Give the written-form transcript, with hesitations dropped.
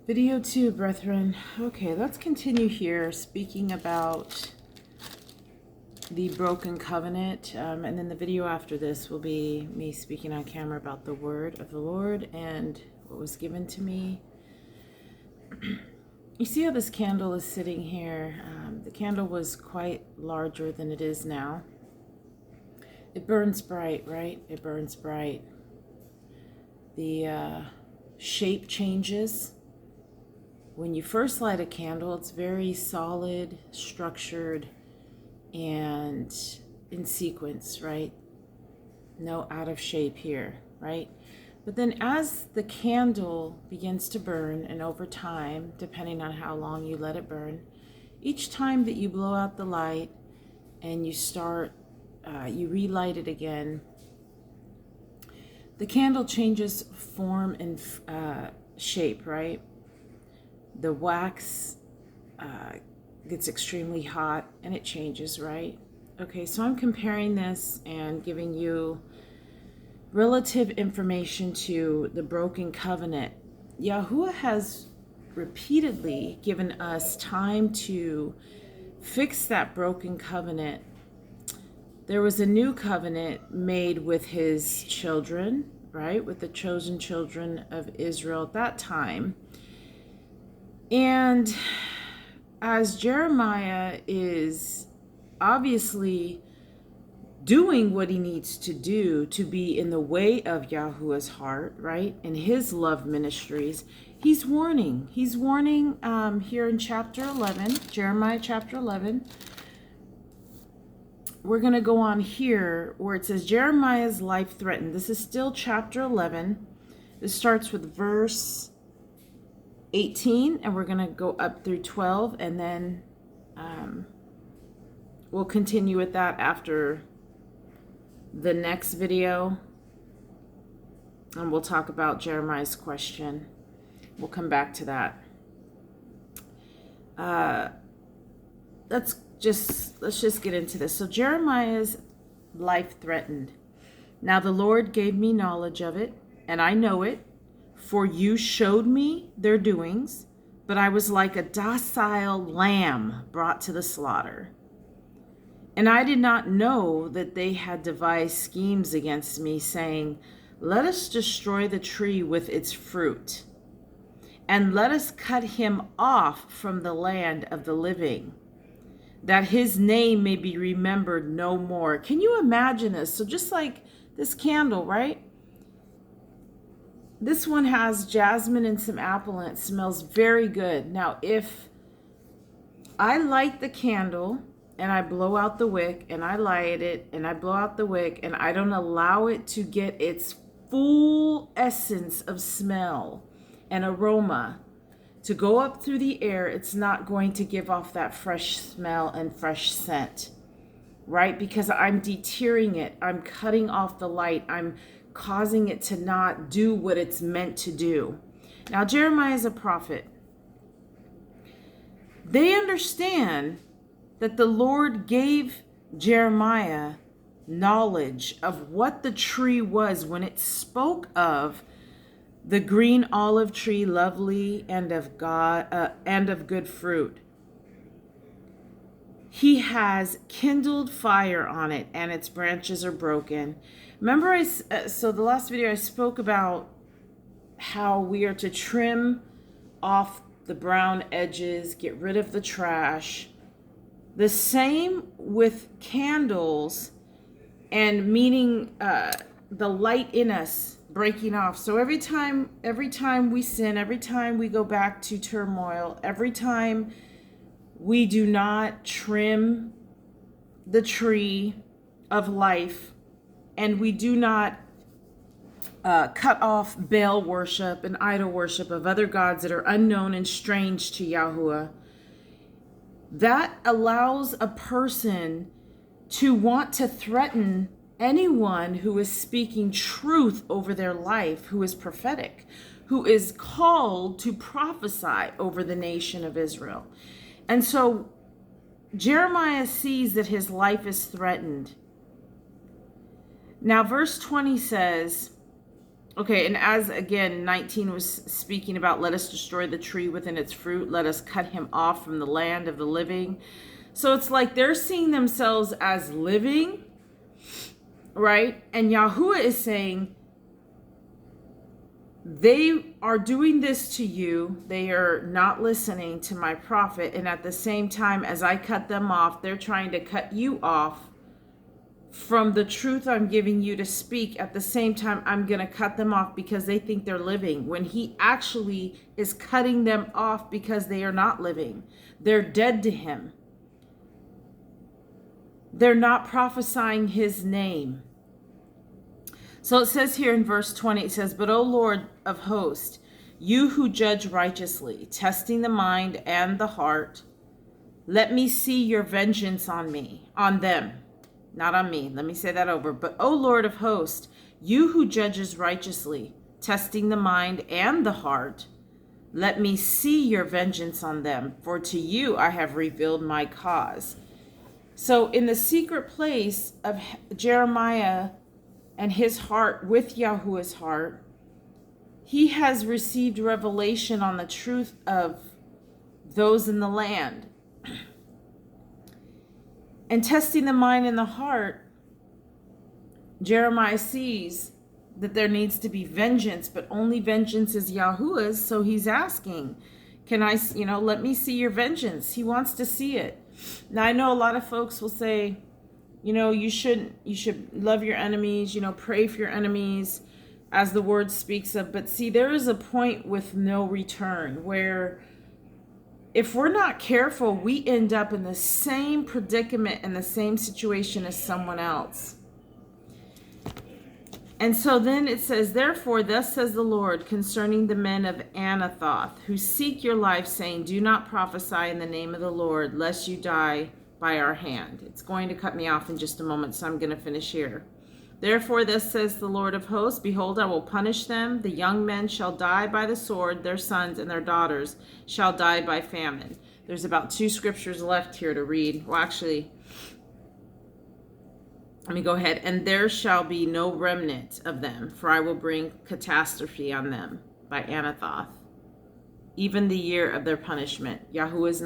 Video 2, brethren. Okay, let's continue here speaking about the broken covenant. And then the video after this will be me speaking on camera about the word of the Lord and what was given to me. You see how this candle is sitting here? The candle was quite larger than it is now. It burns bright, right? It burns bright. The shape changes. When you first light a candle, it's very solid, structured, and in sequence, right? No out of shape here, right? But then as the candle begins to burn, and over time, depending on how long you let it burn, each time that you blow out the light and you start, you relight it again, the candle changes form and shape, right? The wax gets extremely hot and it changes, right? Okay, so I'm comparing this and giving you relative information to the broken covenant. Yahuah has repeatedly given us time to fix that broken covenant. There was a new covenant made with his children, right? With the chosen children of Israel at that time. And as Jeremiah is obviously doing what he needs to do to be in the way of Yahuah's heart, right? In his love ministries, he's warning. He's warning here in chapter 11, Jeremiah chapter 11. We're going to go on here where it says Jeremiah's life threatened. This is still chapter 11. This starts with verse 18, and we're going to go up through 12, and then we'll continue with that after the next video, and we'll talk about Jeremiah's question. We'll come back to that. Let's just get into this. So Jeremiah's life threatened. Now the Lord gave me knowledge of it, and I know it. For you showed me their doings, but I was like a docile lamb brought to the slaughter. And I did not know that they had devised schemes against me, saying, let us destroy the tree with its fruit, and let us cut him off from the land of the living, that his name may be remembered no more. Can you imagine this? So just like this candle, right? This one has jasmine and some apple, and it smells very good. Now, if I light the candle and I blow out the wick, and I light it and I blow out the wick, and I don't allow it to get its full essence of smell and aroma to go up through the air, it's not going to give off that fresh smell and fresh scent, right? Because I'm deterring it. I'm cutting off the light. I'm causing it to not do what it's meant to do. Now, Jeremiah is a prophet. They understand that the Lord gave Jeremiah knowledge of what the tree was when it spoke of the green olive tree, lovely and of God and of good fruit. He has kindled fire on it, and its branches are broken. Remember, so the last video I spoke about how we are to trim off the brown edges, get rid of the trash. The same with candles, and meaning the light in us breaking off. So every time we sin, every time we go back to turmoil, every time we do not trim the tree of life, and we do not cut off Baal worship and idol worship of other gods that are unknown and strange to Yahuah, that allows a person to want to threaten anyone who is speaking truth over their life, who is prophetic, who is called to prophesy over the nation of Israel. And so Jeremiah sees that his life is threatened. Now, verse 20 says, Okay, and as again 19 was speaking about, let us destroy the tree within its fruit, let us cut him off from the land of the living. So it's like they're seeing themselves as living, right? And Yahuah is saying, they are doing this to you. They are not listening to my prophet. And at the same time, as I cut them off, they're trying to cut you off from the truth I'm giving you to speak. At the same time, I'm going to cut them off because they think they're living, when he actually is cutting them off because they are not living. They're dead to him. They're not prophesying his name. So it says here in verse 20, it says, but O Lord of hosts, you who judge righteously, testing the mind and the heart, let me see your vengeance on them, not on me. Let me say that over. But O Lord of hosts, you who judges righteously, testing the mind and the heart, let me see your vengeance on them, for to you I have revealed my cause. So in the secret place of Jeremiah and his heart with Yahuah's heart, he has received revelation on the truth of those in the land. And testing the mind and the heart, Jeremiah sees that there needs to be vengeance, but only vengeance is Yahuah's. So he's asking, can I, let me see your vengeance. He wants to see it. Now I know a lot of folks will say, you should love your enemies, pray for your enemies, as the word speaks of. But see, there is a point with no return where if we're not careful, we end up in the same predicament and the same situation as someone else. And so then it says, therefore, thus says the Lord concerning the men of Anathoth, who seek your life, saying, do not prophesy in the name of the Lord, lest you die by our hand. It's going to cut me off in just a moment, so I'm going to finish here. Therefore, thus says the Lord of hosts, behold, I will punish them. The young men shall die by the sword, their sons and their daughters shall die by famine. There's about 2 scriptures left here to read. Well, actually, let me go ahead. And there shall be no remnant of them, for I will bring catastrophe on them by Anathoth, even the year of their punishment. Yahuah is not